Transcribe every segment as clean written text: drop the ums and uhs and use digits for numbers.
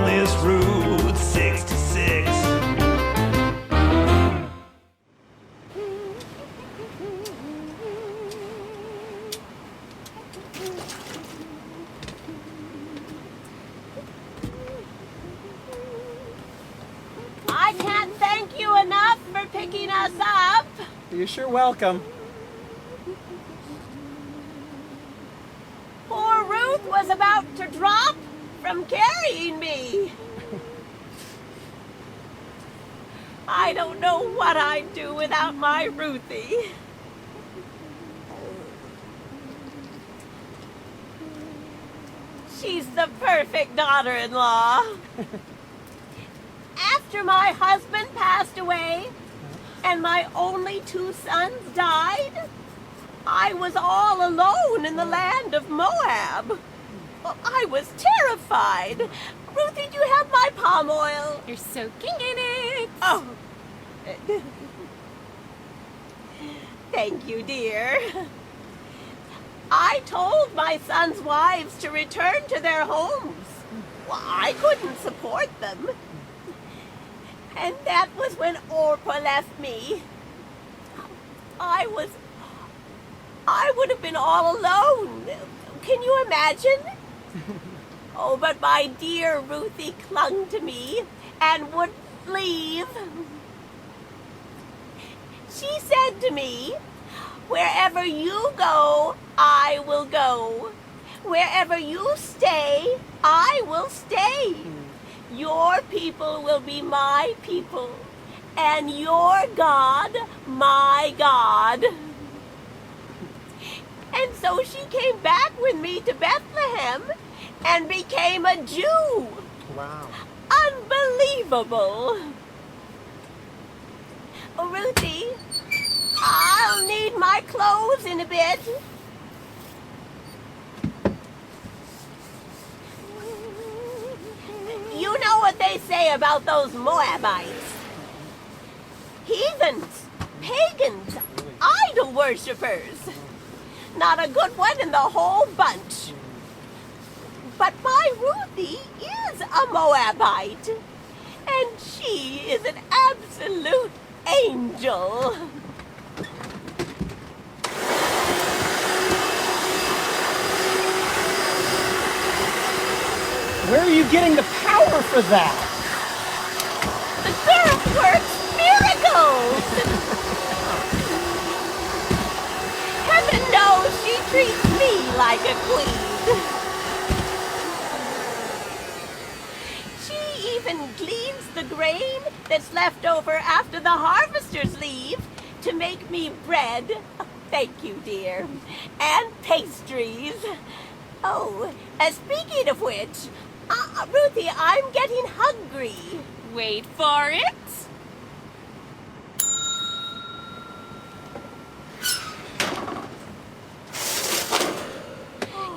on this Route 66. I can't thank you enough for picking us up. You're sure welcome. Poor Ruth was about to drop from carrying me. I don't know what I'd do without my Ruthie. She's the perfect daughter-in-law. After my husband passed away and my only 2 sons died, I was all alone in the land of Moab. Well, I was terrified. Ruthie, do you have my palm oil? You're soaking in it. Oh. Thank you, dear. I told my sons' wives to return to their homes. Well, I couldn't support them. And that was when Orpah left me. I would have been all alone. Can you imagine? Oh, but my dear Ruthie clung to me and wouldn't leave. She said to me, "Wherever you go, I will go. Wherever you stay, I will stay. Your people will be my people, and your God, my God." And so she came back with me to Bethlehem and became a Jew. Wow. Unbelievable. Oh, Ruthie, I'll need my clothes in a bit. You know what they say about those Moabites. Heathens, pagans, idol worshippers. Not a good one in the whole bunch. But my Ruthie is a Moabite, and she is an absolute angel. Where are you getting the power for that? The girl works miracles. Heaven knows she treats me like a queen. She even gleans the grain that's left over after the harvesters leave to make me bread. Thank you, dear. And pastries. Oh, speaking of which, Ruthie, I'm getting hungry. Wait for it.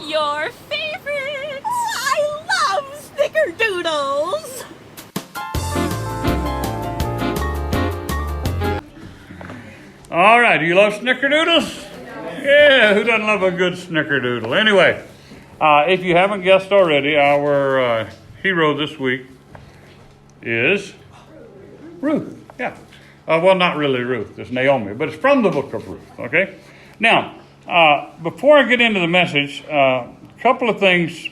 Your favorite. I love snickerdoodles. All right, do you love snickerdoodles? Yeah, who doesn't love a good snickerdoodle? Anyway, if you haven't guessed already, our hero this week is Ruth. Yeah. Well, not really Ruth. It's Naomi, but it's from the book of Ruth, okay? Now, before I get into the message, a couple of things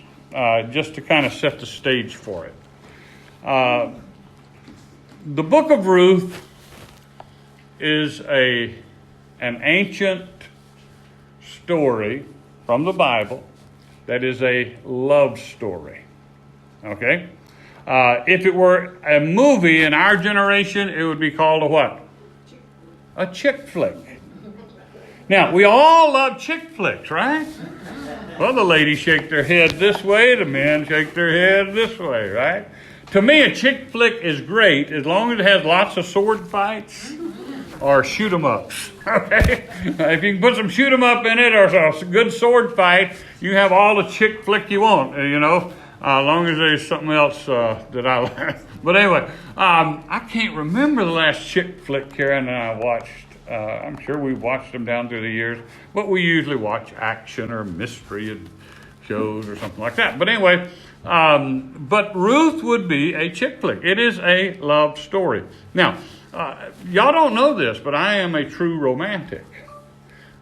just to kind of set the stage for it. The book of Ruth is an ancient story from the Bible that is a love story. Okay? If it were a movie in our generation, it would be called a what? A chick flick. Now, we all love chick flicks, right? Well, the ladies shake their head this way, the men shake their head this way, right? To me, a chick flick is great as long as it has lots of sword fights or shoot 'em ups. Okay? If you can put some shoot 'em up in it or a good sword fight, you have all the chick flick you want, you know, as long as there's something else that I like. But anyway, I can't remember the last chick flick Karen and I watched. I'm sure we've watched them down through the years, but we usually watch action or mystery and shows or something like that. But anyway, But Ruth would be a chick flick. It is a love story. Now, y'all don't know this, but I am a true romantic.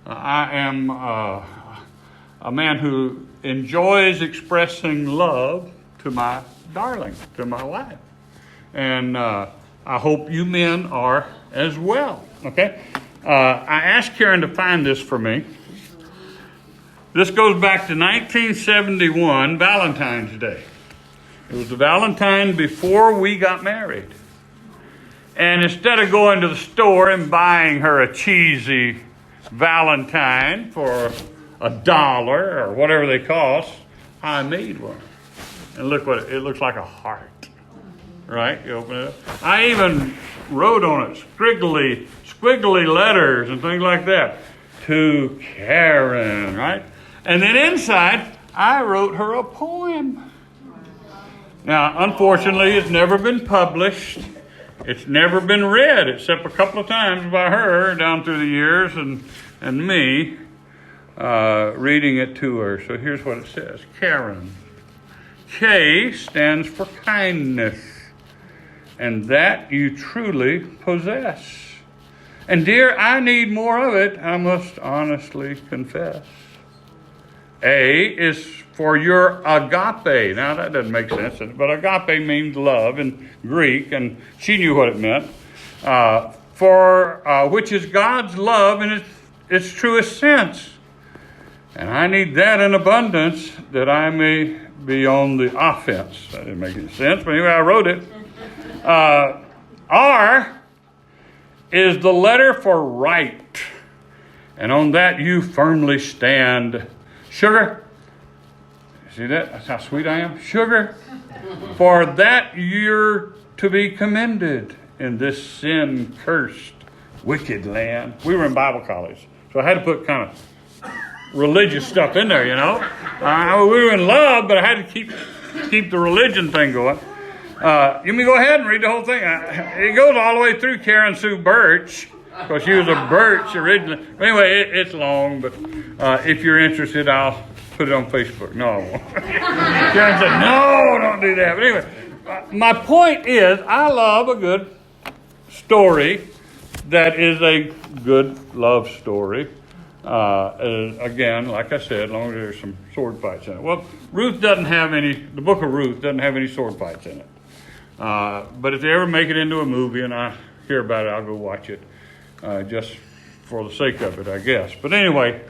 I am a man who enjoys expressing love to my darling, to my wife. And I hope you men are as well. Okay? I asked Karen to find this for me. This goes back to 1971, Valentine's Day. It was the Valentine before we got married. And instead of going to the store and buying her a cheesy Valentine for $1 or whatever they cost, I made one. And look what it looks like, a heart. Right? You open it up. I even wrote on it squiggly letters and things like that. To Karen, right? And then inside, I wrote her a poem. Now, unfortunately, it's never been published. It's never been read, except a couple of times by her down through the years, and me reading it to her. So here's what it says. Karen. K stands for kindness, and that you truly possess. And dear, I need more of it, I must honestly confess. A is for your agape. Now, that doesn't make sense, but agape means love in Greek, and she knew what it meant. Which is God's love in its truest sense. And I need that in abundance that I may be on the offense. That didn't make any sense, but anyway, I wrote it. R is the letter for right. And on that you firmly stand. Sugar. See that? That's how sweet I am. Sugar. For that you're to be commended in this sin-cursed, wicked land. We were in Bible college, so I had to put kind of religious stuff in there, you know. We were in love, but I had to keep the religion thing going. You may go ahead and read the whole thing. It goes all the way through Karen Sue Birch, because she was a Birch originally. But anyway, it's long, but if you're interested, I'll put it on Facebook. No, I won't. Karen said, no, don't do that. But anyway, my point is, I love a good story that is a good love story. Again, like I said, as long as there's some sword fights in it. Well, the book of Ruth doesn't have any sword fights in it. But if they ever make it into a movie and I hear about it, I'll go watch it. Just for the sake of it, I guess. But anyway,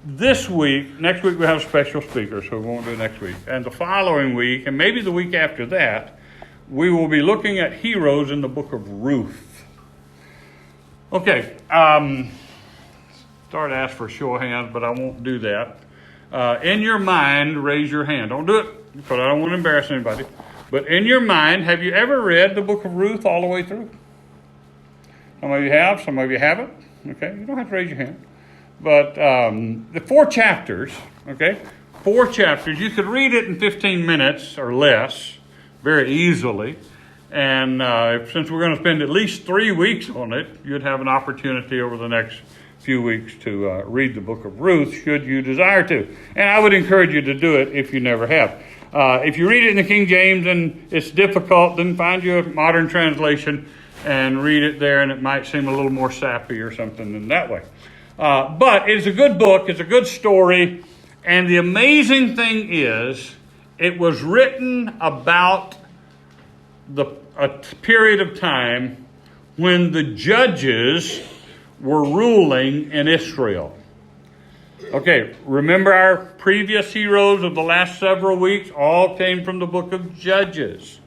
next week we have a special speaker, so we won't do it next week. And the following week, and maybe the week after that, we will be looking at heroes in the book of Ruth. Okay, start to ask for a show of hands, but I won't do that. In your mind, raise your hand. Don't do it, because I don't want to embarrass anybody. But in your mind, have you ever read the book of Ruth all the way through? Some of you have, some of you haven't. Okay, you don't have to raise your hand. But the 4 chapters, okay, 4 chapters. You could read it in 15 minutes or less very easily. And since we're going to spend at least 3 weeks on it, you'd have an opportunity over the next few weeks to read the book of Ruth, should you desire to. And I would encourage you to do it if you never have. If you read it in the King James and it's difficult, then find you a modern translation and read it there, and it might seem a little more sappy or something in that way. But it's a good book. It's a good story. And the amazing thing is, it was written about a period of time when the judges were ruling in Israel. Okay, remember our previous heroes of the last several weeks all came from the book of Judges.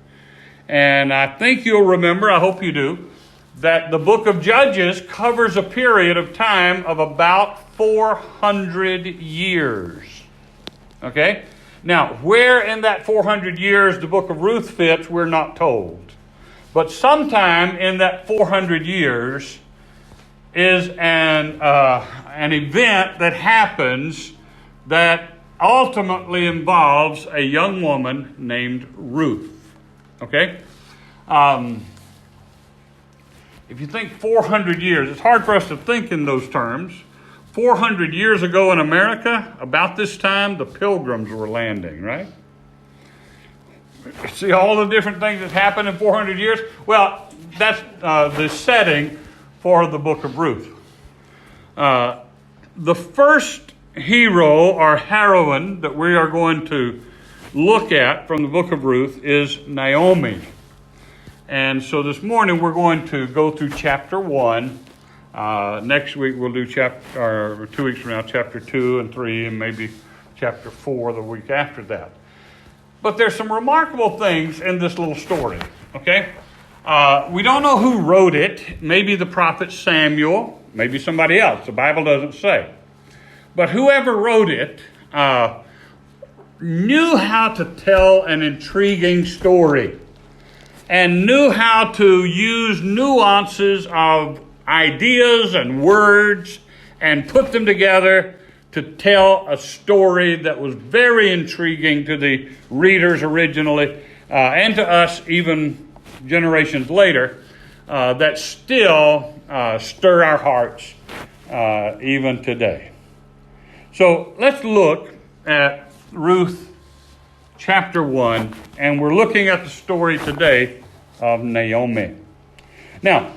And I think you'll remember, I hope you do, that the book of Judges covers a period of time of about 400 years. Okay? Now, where in that 400 years the book of Ruth fits, we're not told. But sometime in that 400 years is an event that happens that ultimately involves a young woman named Ruth. Okay? If you think 400 years, it's hard for us to think in those terms. 400 years ago in America, about this time, the Pilgrims were landing, right? See all the different things that happened in 400 years? Well, that's the setting for the book of Ruth. The first hero or heroine that we are going to look at from the book of Ruth is Naomi. And so this morning we're going to go through chapter 1. Next week we'll do 2 weeks from now, chapter 2 and 3, and maybe chapter 4 the week after that. But there's some remarkable things in this little story, okay? We don't know who wrote it. Maybe the prophet Samuel, maybe somebody else. The Bible doesn't say. But whoever wrote it knew how to tell an intriguing story and knew how to use nuances of ideas and words and put them together to tell a story that was very intriguing to the readers originally and to us even generations later that still stir our hearts even today. So let's look at Ruth chapter 1, and we're looking at the story today of Naomi. Now,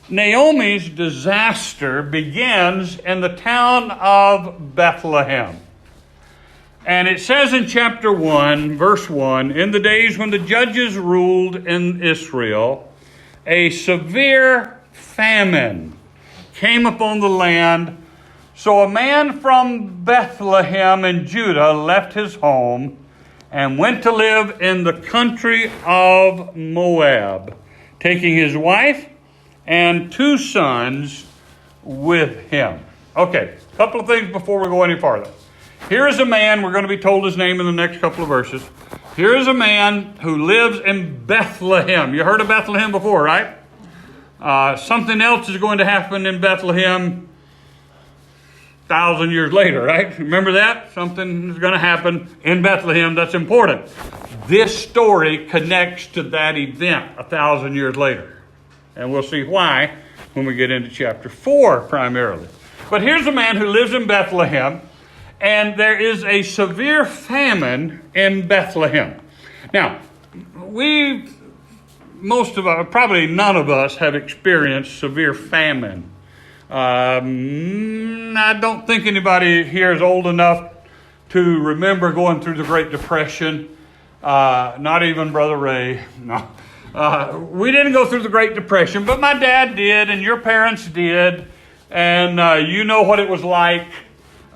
Naomi's disaster begins in the town of Bethlehem. And it says in chapter 1, verse 1, in the days when the judges ruled in Israel, a severe famine came upon the land. So a man from Bethlehem in Judah left his home and went to live in the country of Moab, taking his wife and 2 sons with him. Okay, a couple of things before we go any farther. Here is a man, we're going to be told his name in the next couple of verses. Here is a man who lives in Bethlehem. You heard of Bethlehem before, right? Something else is going to happen in Bethlehem 1,000 years later, right? Remember that? Something is going to happen in Bethlehem that's important. This story connects to that event 1,000 years later. And we'll see why when we get into chapter 4 primarily. But here's a man who lives in Bethlehem, and there is a severe famine in Bethlehem. Now, most of us, probably none of us, have experienced severe famine. I don't think anybody here is old enough to remember going through the Great Depression. Not even Brother Ray. No. We didn't go through the Great Depression, but my dad did, and your parents did, and you know what it was like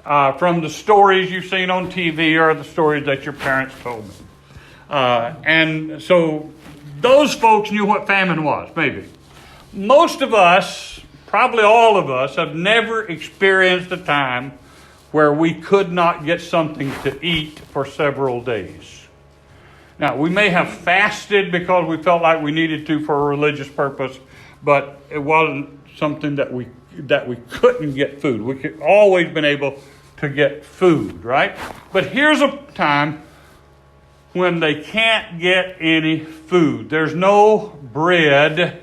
from the stories you've seen on TV or the stories that your parents told me. And so those folks knew what famine was, maybe. Most of us, probably all of us, have never experienced a time where we could not get something to eat for several days. Now, we may have fasted because we felt like we needed to for a religious purpose, but it wasn't something that we couldn't get food. We could always been able to get food, right? But here's a time when they can't get any food. There's no bread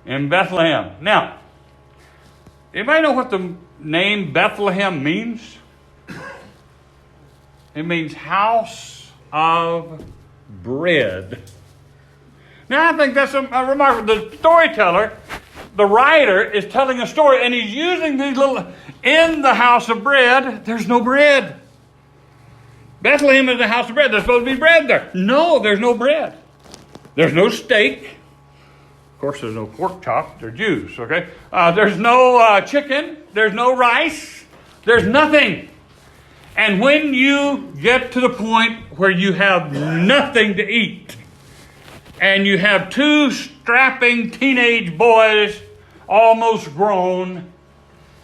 in Bethlehem. Now, anybody know what the name Bethlehem means? It means house of bread. Now, I think that's a remarkable. The storyteller, the writer, is telling a story, and he's using these little, in the house of bread, there's no bread. Bethlehem is the house of bread. There's supposed to be bread there. No, there's no bread. There's no steak. Of course, there's no pork chops. They're Jews, okay? There's no chicken. There's no rice. There's nothing. And when you get to the point where you have nothing to eat, and you have 2 strapping teenage boys, almost grown,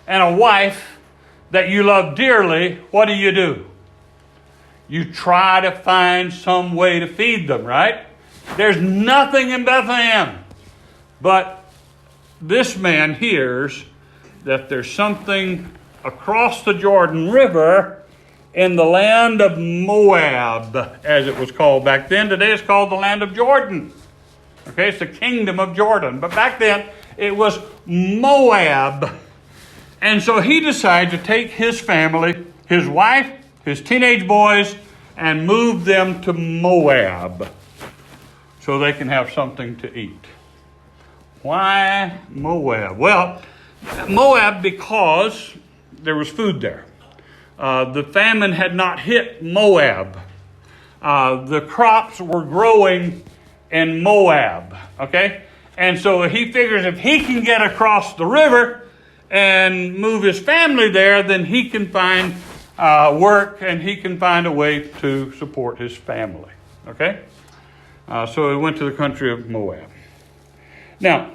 and a wife that you love dearly, what do? You try to find some way to feed them, right? There's nothing in Bethlehem. But this man hears that there's something across the Jordan River in the land of Moab, as it was called back then. Today it's called the land of Jordan. Okay, it's the kingdom of Jordan. But back then it was Moab. And so he decided to take his family, his wife, his teenage boys, and move them to Moab so they can have something to eat. Why Moab? Well, Moab because there was food there. The famine had not hit Moab. The crops were growing in Moab, okay? And so he figures if he can get across the river and move his family there, then he can find work and he can find a way to support his family, okay? So he went to the country of Moab. Now,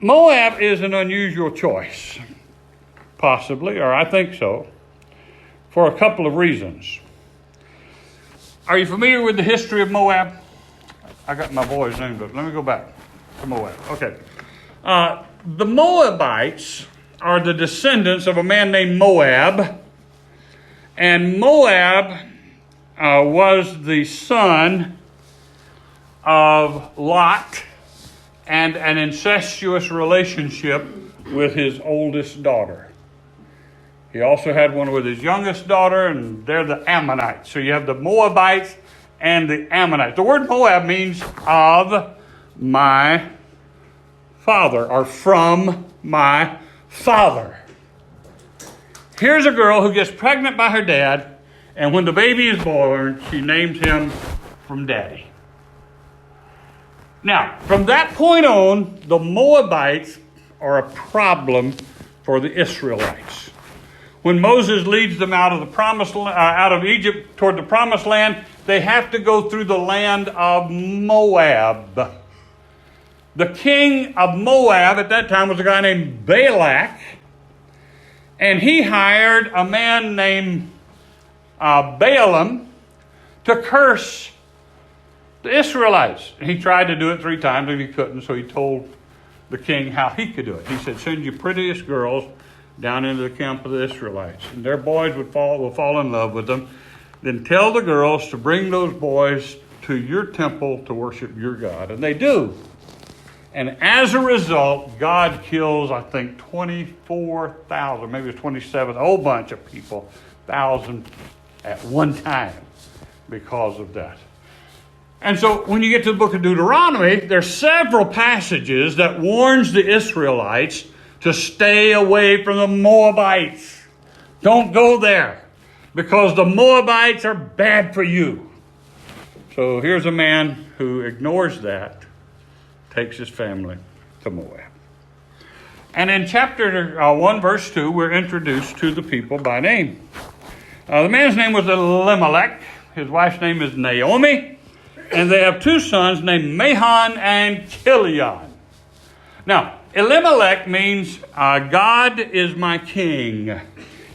Moab is an unusual choice, possibly, or I think so, for a couple of reasons. Are you familiar with the history of Moab? I got my boy's name, but let me go back to Moab. Okay. The Moabites are the descendants of a man named Moab, and Moab was the son of Lot and an incestuous relationship with his oldest daughter. He also had one with his youngest daughter, and they're the Ammonites. So you have the Moabites and the Ammonites. The word Moab means of my father, or from my father. Here's a girl who gets pregnant by her dad, and when the baby is born, she names him from daddy. Now, from that point on, the Moabites are a problem for the Israelites. When Moses leads them out of Egypt toward the promised land, they have to go through the land of Moab. The king of Moab at that time was a guy named Balak, and he hired a man named Balaam to curse the Israelites. And he tried to do it 3 times and he couldn't, so he told the king how he could do it. He said, send your prettiest girls down into the camp of the Israelites, and their boys will fall in love with them. Then tell the girls to bring those boys to your temple to worship your God. And they do. And as a result, God kills, I think, 24,000, maybe it's 27, a whole bunch of people, 1,000 at one time because of that. And so when you get to the book of Deuteronomy, there's several passages that warns the Israelites to stay away from the Moabites. Don't go there, because the Moabites are bad for you. So here's a man who ignores that, takes his family to Moab. And in chapter 1, verse 2, we're introduced to the people by name. The man's name was Elimelech. His wife's name is Naomi. And they have 2 sons named Mahlon and Chilion. Now, Elimelech means God is my king.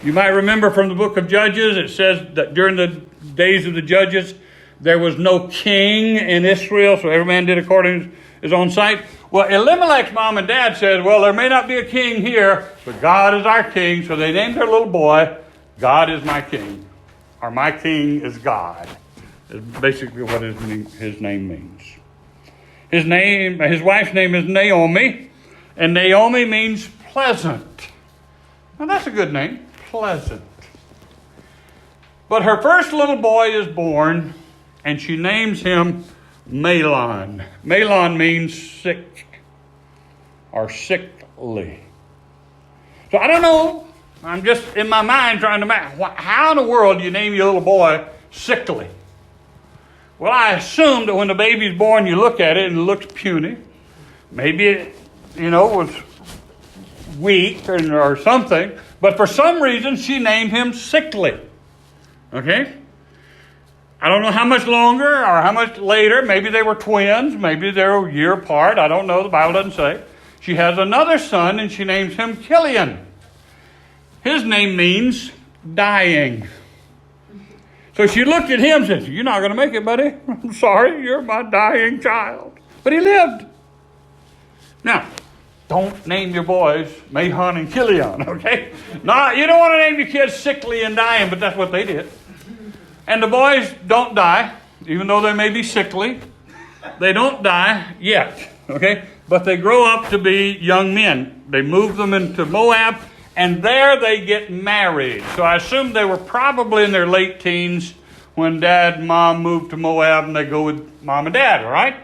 You might remember from the book of Judges, it says that during the days of the judges, there was no king in Israel, so every man did according to his own sight. Well, Elimelech's mom and dad said, well, there may not be a king here, but God is our king, so they named their little boy, God is my king, or my king is God. Is basically what his name means. His wife's name is Naomi, and Naomi means pleasant. Now that's a good name, pleasant. But her first little boy is born, and she names him Mahlon. Mahlon means sick or sickly. So I don't know. I'm just in my mind trying to how in the world do you name your little boy sickly? Well, I assume that when the baby's born, you look at it and it looks puny. Maybe it, was weak or something. But for some reason, she named him sickly. Okay? I don't know how much longer or how much later. Maybe they were twins. Maybe they're a year apart. I don't know. The Bible doesn't say. She has another son, and she names him Chilion. His name means dying. So she looked at him and said, you're not going to make it, buddy. I'm sorry, you're my dying child. But he lived. Now, don't name your boys Mahlon and Chilion, okay? No, you don't want to name your kids sickly and dying, but that's what they did. And the boys don't die, even though they may be sickly. They don't die yet, okay? but they grow up to be young men. They move them into Moab, and there they get married. So I assume they were probably in their late teens when Dad and Mom moved to Moab, and they go with Mom and Dad, all right?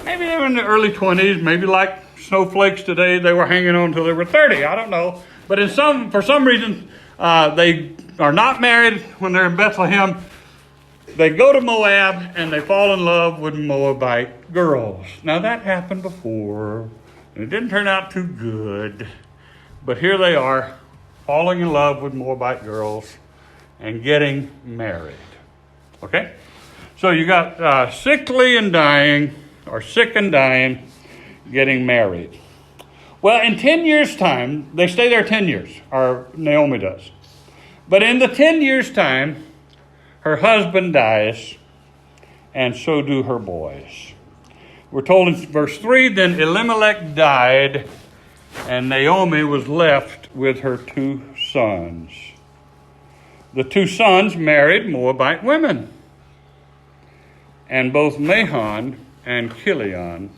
Maybe they were in the early 20s, maybe like snowflakes today, they were hanging on until they were 30. I don't know. But for some reason, they are not married when they're in Bethlehem. They go to Moab, and they fall in love with Moabite girls. Now, that happened before, and it didn't turn out too good. But here they are, falling in love with Moabite girls and getting married. Okay? So you got sickly and dying, or sick and dying, getting married. Well, in 10 years' time, they stay there 10 years, or Naomi does. But in the 10 years' time, her husband dies, and so do her boys. We're told in verse 3, then Elimelech died, and Naomi was left with her 2 sons. The 2 sons married Moabite women, and both Mahlon and Chilion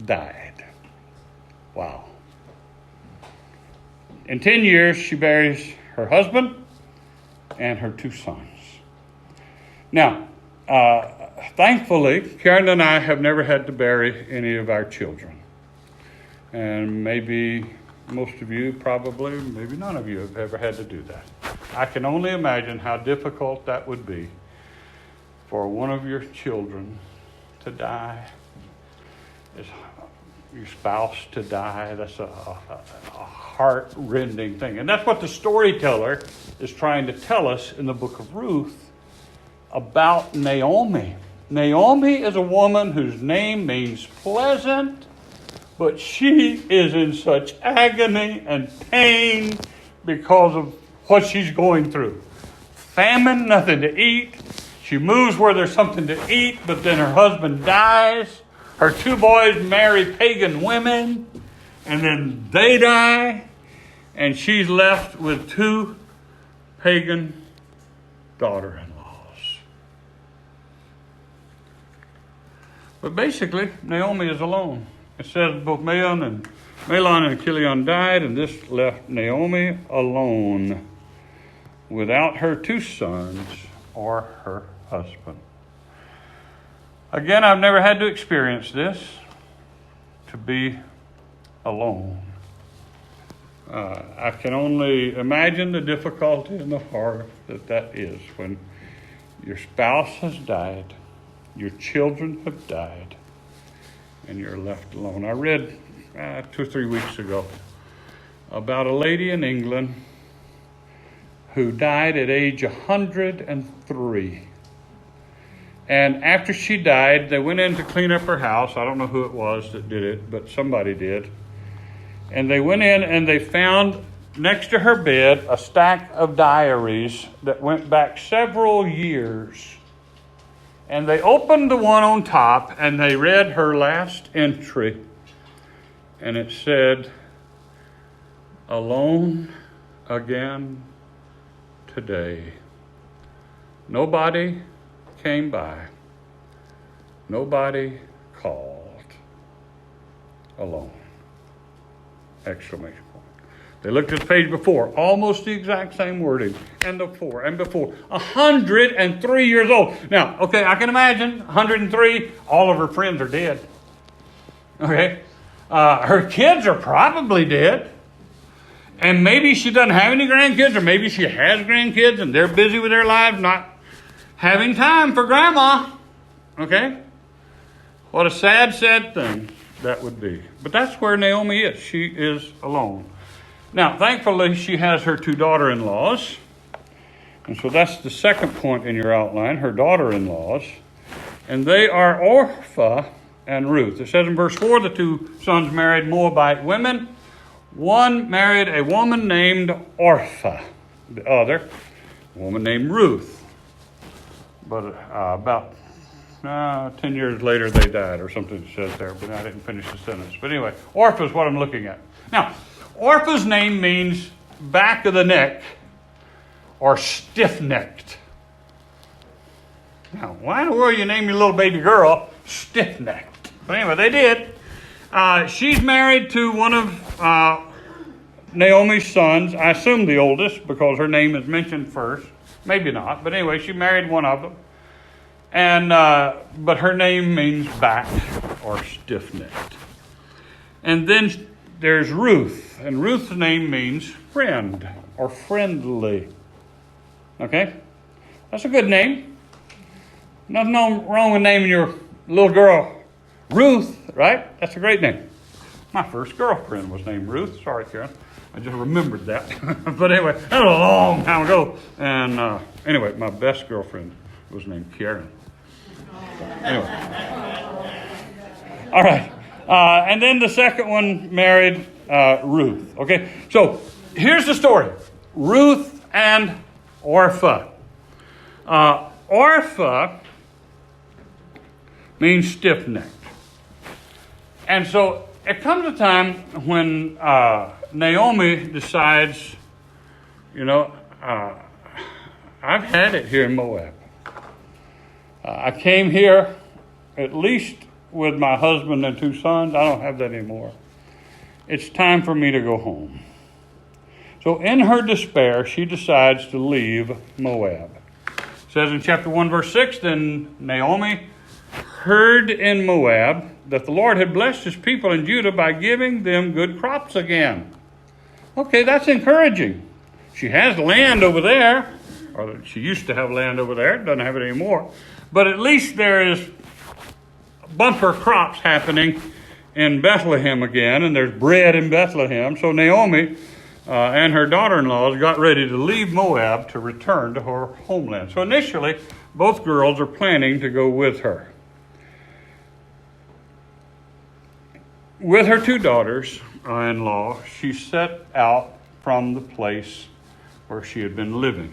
died. Wow. In 10 years, she buries her husband and her 2 sons. Now, thankfully, Karen and I have never had to bury any of our children. And maybe most of you probably, maybe none of you have ever had to do that. I can only imagine how difficult that would be for one of your children to die, your spouse to die. That's a heart-rending thing. And that's what the storyteller is trying to tell us in the book of Ruth about Naomi. Naomi is a woman whose name means pleasant, but she is in such agony and pain because of what she's going through. Famine, nothing to eat. She moves where there's something to eat, but then her husband dies. Her 2 boys marry pagan women, and then they die, and she's left with 2 pagan daughter-in-laws. But basically, Naomi is alone. It says both Mahlon and Chilion died, and this left Naomi alone without her 2 sons or her husband. Again, I've never had to experience this, to be alone. I can only imagine the difficulty and the horror that is when your spouse has died, your children have died, and you're left alone. I read 2 or 3 weeks ago about a lady in England who died at age 103. And after she died, they went in to clean up her house. I don't know who it was that did it, but somebody did. And they went in and they found next to her bed a stack of diaries that went back several years. And they opened the one on top and they read her last entry. And it said, "Alone again today. Nobody came by. Nobody called. Alone." Exclamation point. They looked at the page before, almost the exact same wording, and before, 103 years old. Now, okay, I can imagine 103, all of her friends are dead. Okay? Her kids are probably dead. And maybe she doesn't have any grandkids, or maybe she has grandkids and they're busy with their lives, not having time for grandma. Okay? What a sad, sad thing that would be. But that's where Naomi is. She is alone. Now, thankfully, she has her 2 daughter-in-laws. And so that's the second point in your outline, her daughter-in-laws. And they are Orpah and Ruth. It says in verse 4, the 2 sons married Moabite women. One married a woman named Orpah. The other, a woman named Ruth. But about 10 years later, they died, or something it says there, but I didn't finish the sentence. But anyway, Orpah is what I'm looking at. Now, Orpah's name means back of the neck, or stiff-necked. Now, why in the world you name your little baby girl stiff-necked? But anyway, they did. She's married to one of Naomi's sons. I assume the oldest because her name is mentioned first. Maybe not, but anyway, she married one of them. And but her name means back or stiff-necked. And then there's Ruth, and Ruth's name means friend or friendly. Okay? That's a good name. Nothing wrong with naming your little girl Ruth, right? That's a great name. My first girlfriend was named Ruth. Sorry, Karen. I just remembered that. But anyway, that was a long time ago. And anyway, my best girlfriend was named Karen. Anyway. All right. And then the second one married Ruth. Okay, so here's the story. Ruth and Orpah. Orpah means stiff-necked. And so it comes a time when Naomi decides, I've had it here in Moab. I came here at least with my husband and 2 sons. I don't have that anymore. It's time for me to go home. So in her despair, she decides to leave Moab. It says in chapter 1, verse 6, then Naomi heard in Moab that the Lord had blessed his people in Judah by giving them good crops again. Okay, that's encouraging. She has land over there, or she used to have land over there, doesn't have it anymore. But at least there is bumper crops happening in Bethlehem again, and there's bread in Bethlehem. So Naomi and her daughter-in-laws got ready to leave Moab to return to her homeland. So initially, both girls are planning to go with her. With her 2 daughters-in-law, she set out from the place where she had been living.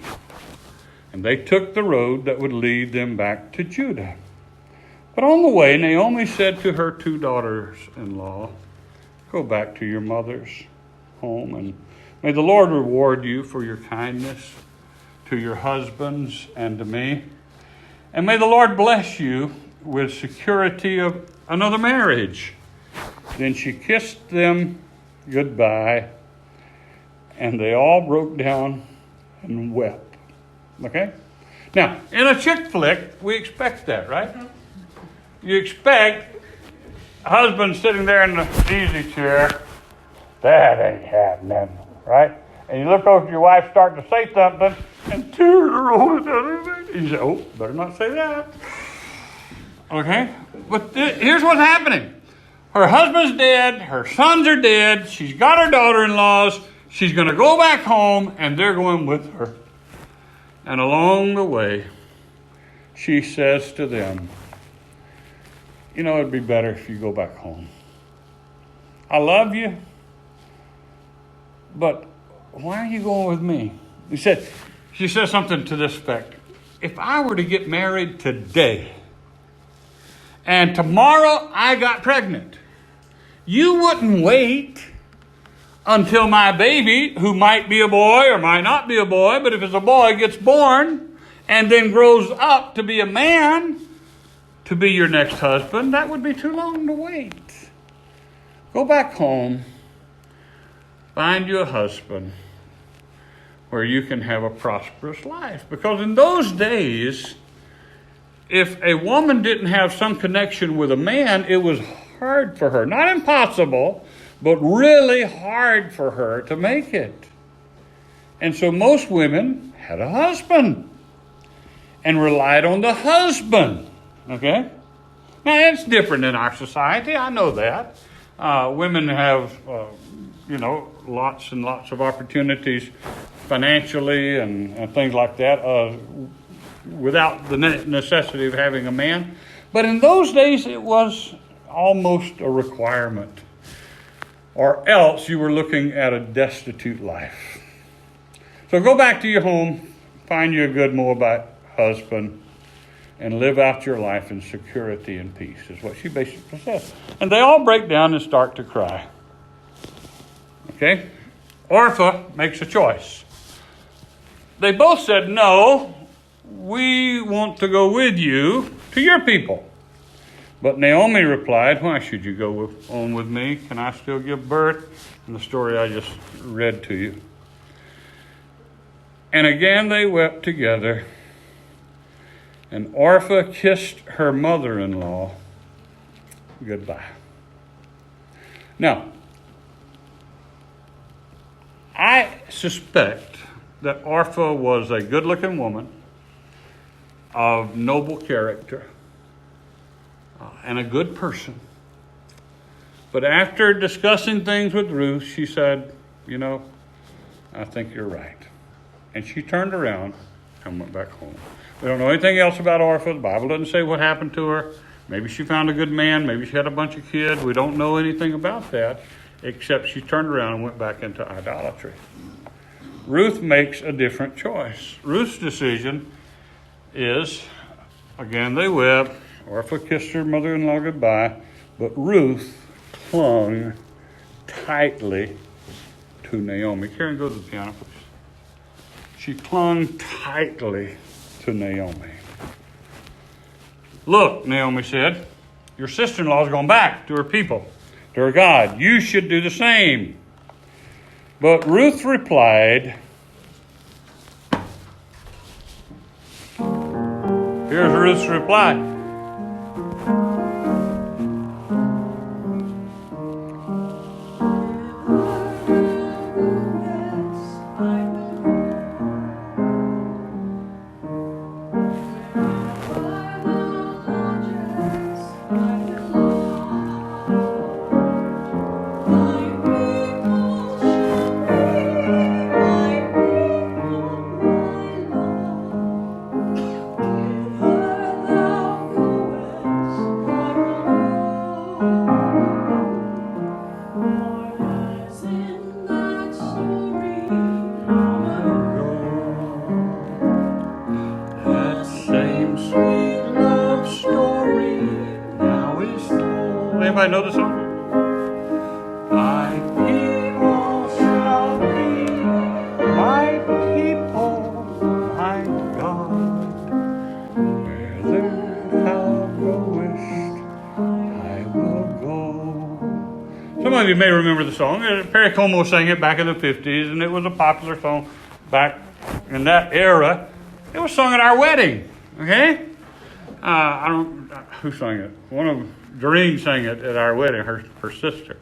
And they took the road that would lead them back to Judah. But on the way, Naomi said to her 2 daughters-in-law, go back to your mother's home, and may the Lord reward you for your kindness to your husbands and to me. And may the Lord bless you with security of another marriage. Then she kissed them goodbye, and they all broke down and wept. Okay? Now, in a chick flick, we expect that, right? You expect a husband sitting there in the easy chair. That ain't happening, right? And you look over to your wife starting to say something, and tears are rolling down her face. You say, oh, better not say that. Okay? But here's what's happening. Her husband's dead. Her sons are dead. She's got her daughter-in-laws. She's going to go back home, and they're going with her. And along the way, she says to them, it'd be better if you go back home. I love you, but why are you going with me? She says something to this effect. If I were to get married today, and tomorrow I got pregnant, you wouldn't wait until my baby, who might be a boy or might not be a boy, but if it's a boy, gets born and then grows up to be a man, to be your next husband. That would be too long to wait. Go back home, find you a husband where you can have a prosperous life. Because in those days, if a woman didn't have some connection with a man, it was hard for her. Not impossible, but really hard for her to make it. And so most women had a husband and relied on the husband. Okay? Now, it's different in our society. I know that. Women have, lots and lots of opportunities financially and things like that without the necessity of having a man. But in those days, it was almost a requirement. Or else you were looking at a destitute life. So go back to your home, find you a good Moabite husband, and live out your life in security and peace, is what she basically says. And they all break down and start to cry. Okay? Orpah makes a choice. They both said, no, we want to go with you to your people. But Naomi replied, why should you go on with me? Can I still give birth? And the story I just read to you. And again they wept together. And Orpah kissed her mother-in-law goodbye. Now, I suspect that Orpah was a good-looking woman of noble character and a good person. But after discussing things with Ruth, she said, I think you're right. And she turned around and went back home. We don't know anything else about Orpah. The Bible doesn't say what happened to her. Maybe she found a good man. Maybe she had a bunch of kids. We don't know anything about that, except she turned around and went back into idolatry. Ruth makes a different choice. Ruth's decision is, again, they wept. Orpah kissed her mother-in-law goodbye, but Ruth clung tightly to Naomi. Karen, go to the piano, please. She clung tightly to Naomi. Look, Naomi said, your sister-in-law's gone back to her people, to her God. You should do the same. But Ruth replied, here's Ruth's reply. Anybody know the song? My people shall be my people, my God. Whether thou goest, I will go. Some of you may remember the song. Perry Como sang it back in the 50s, and it was a popular song back in that era. It was sung at our wedding. Okay? I don't. Who sang it? One of Doreen sang it at our wedding, her sister.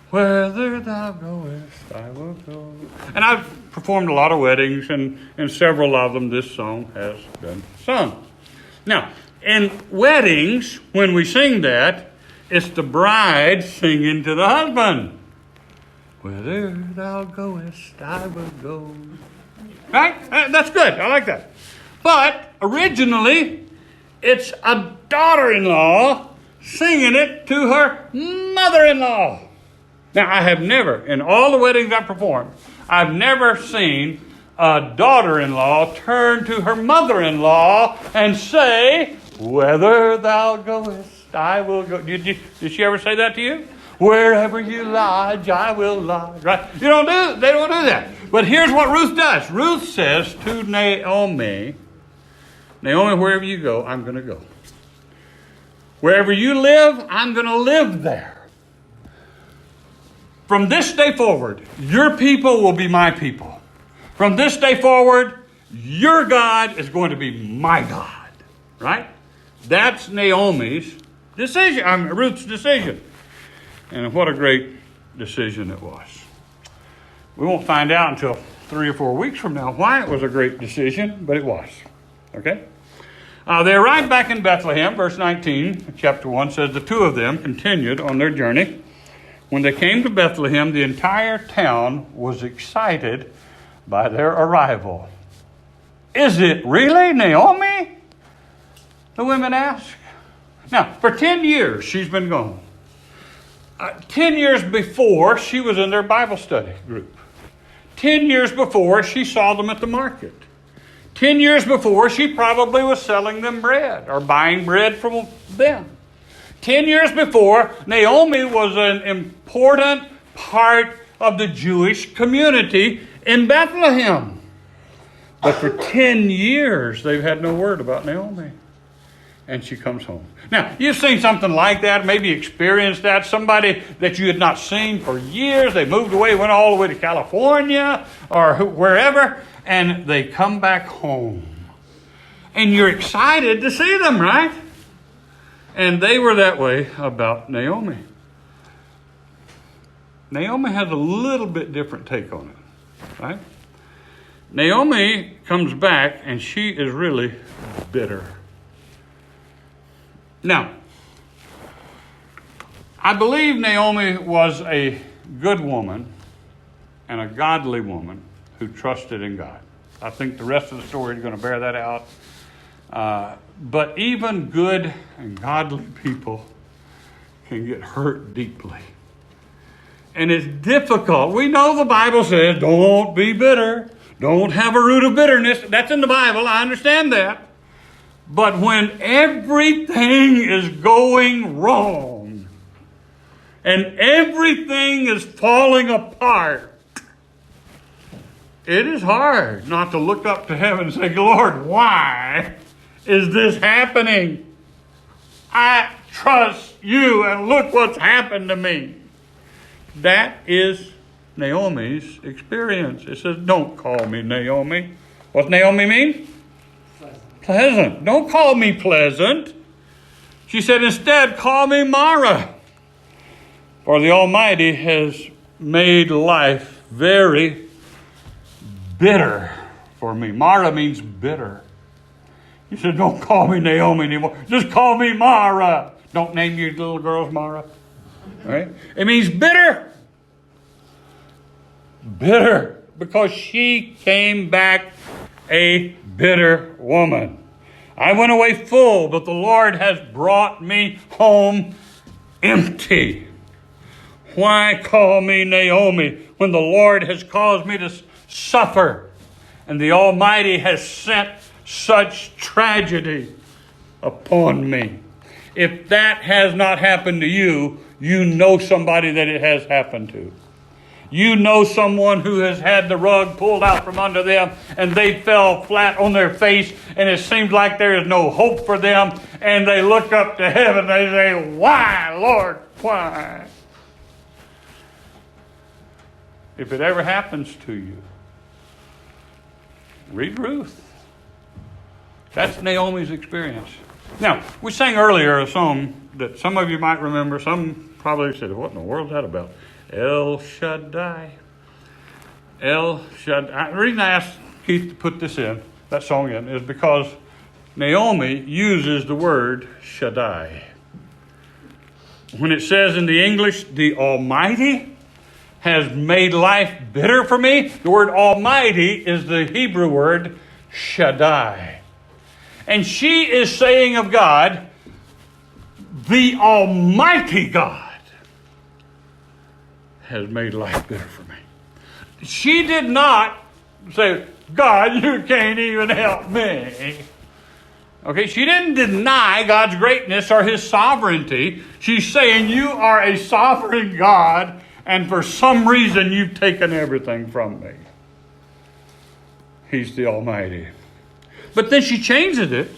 Whether thou goest, I will go. And I've performed a lot of weddings, and in several of them this song has been sung. Now, in weddings, when we sing that, it's the bride singing to the husband. Whether thou goest, I will go. Right? That's good. I like that. But originally, it's a daughter-in-law singing it to her mother-in-law. Now, I have never, in all the weddings I've performed, I've never seen a daughter-in-law turn to her mother-in-law and say, whether thou goest, I will go. Did she ever say that to you? Wherever you lodge, I will lodge. Right? They don't do that. But here's what Ruth does. Ruth says to Naomi, wherever you go, I'm going to go. Wherever you live, I'm going to live there. From this day forward, your people will be my people. From this day forward, your God is going to be my God. Right? That's Naomi's decision. Ruth's decision. And what a great decision it was. We won't find out until 3 or 4 weeks from now why it was a great decision, but it was. Okay? They arrived back in Bethlehem. Verse 19, chapter 1 says, the two of them continued on their journey. When they came to Bethlehem, the entire town was excited by their arrival. Is it really Naomi? The women asked. Now, for 10 years, she's been gone. 10 years before, she was in their Bible study group. 10 years before, she saw them at the market. 10 years before, she probably was selling them bread or buying bread from them. 10 years before, Naomi was an important part of the Jewish community in Bethlehem. But for 10 years, they've had no word about Naomi. And she comes home. Now, you've seen something like that, maybe experienced that. Somebody that you had not seen for years, they moved away, went all the way to California or wherever, and they come back home. And you're excited to see them, right? And they were that way about Naomi. Naomi has a little bit different take on it, right? Naomi comes back and she is really bitter. Now, I believe Naomi was a good woman and a godly woman who trusted in God. I think the rest of the story is going to bear that out. But even good and godly people can get hurt deeply. And it's difficult. We know the Bible says, don't be bitter. Don't have a root of bitterness. That's in the Bible. I understand that. But when everything is going wrong and everything is falling apart, it is hard not to look up to heaven and say, Lord, why is this happening? I trust you and look what's happened to me. That is Naomi's experience. It says, don't call me Naomi. What's Naomi mean? Pleasant. Don't call me pleasant. She said, instead, call me Mara. For the Almighty has made life very bitter for me. Mara means bitter. He said, don't call me Naomi anymore. Just call me Mara. Don't name your little girls Mara. Right? It means bitter. Bitter. Because she came back a bitter woman. I went away full, but the Lord has brought me home empty. Why call me Naomi when the Lord has caused me to suffer and the Almighty has sent such tragedy upon me? If that has not happened to you, you know somebody that it has happened to. You know someone who has had the rug pulled out from under them and they fell flat on their face and it seems like there is no hope for them, and they look up to heaven and they say, why, Lord, why? If it ever happens to you, read Ruth. That's Naomi's experience. Now, we sang earlier a song that some of you might remember. Some probably said, what in the world is that about? El Shaddai. El Shaddai. The reason I asked Keith to put this in, that song in, is because Naomi uses the word Shaddai. When it says in the English, the Almighty has made life bitter for me, the word Almighty is the Hebrew word Shaddai. And she is saying of God, the Almighty God has made life bitter for me. She did not say, God, you can't even help me. Okay, she didn't deny God's greatness or his sovereignty. She's saying, you are a sovereign God, and for some reason you've taken everything from me. He's the Almighty. But then she changes it.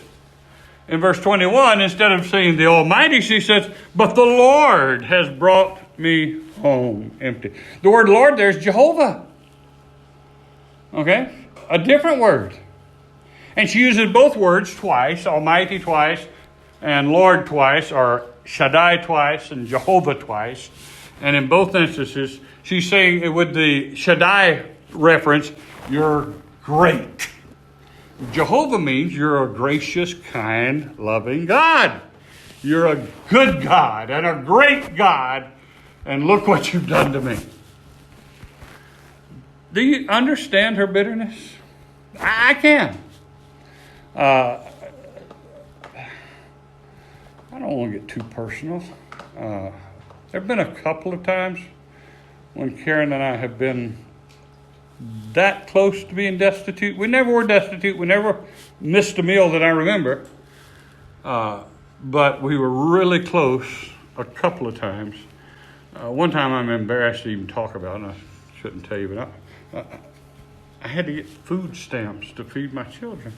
In verse 21, instead of saying the Almighty, she says, but the Lord has brought me home empty. The word Lord there is Jehovah. Okay? A different word. And she uses both words twice, Almighty twice, and Lord twice, or Shaddai twice, and Jehovah twice. And in both instances, she's saying with the Shaddai reference, you're great. Jehovah means you're a gracious, kind, loving God. You're a good God and a great God. And look what you've done to me. Do you understand her bitterness? I can. I don't want to get too personal. There have been a couple of times when Karen and I have been that close to being destitute. We never were destitute. We never missed a meal that I remember. But we were really close a couple of times. One time I'm embarrassed to even talk about, and I shouldn't tell you, but I had to get food stamps to feed my children.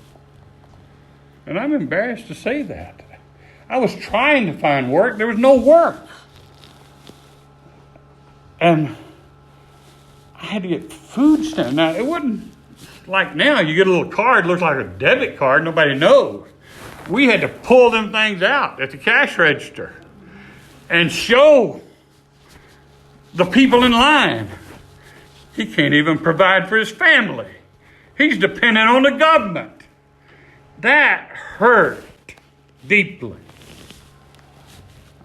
And I'm embarrassed to say that. I was trying to find work. There was no work. And I had to get food stamps. Now, it wasn't like now. You get a little card, looks like a debit card. Nobody knows. We had to pull them things out at the cash register and show the people in line. He can't even provide for his family. He's dependent on the government. That hurt deeply.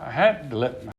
I had to let my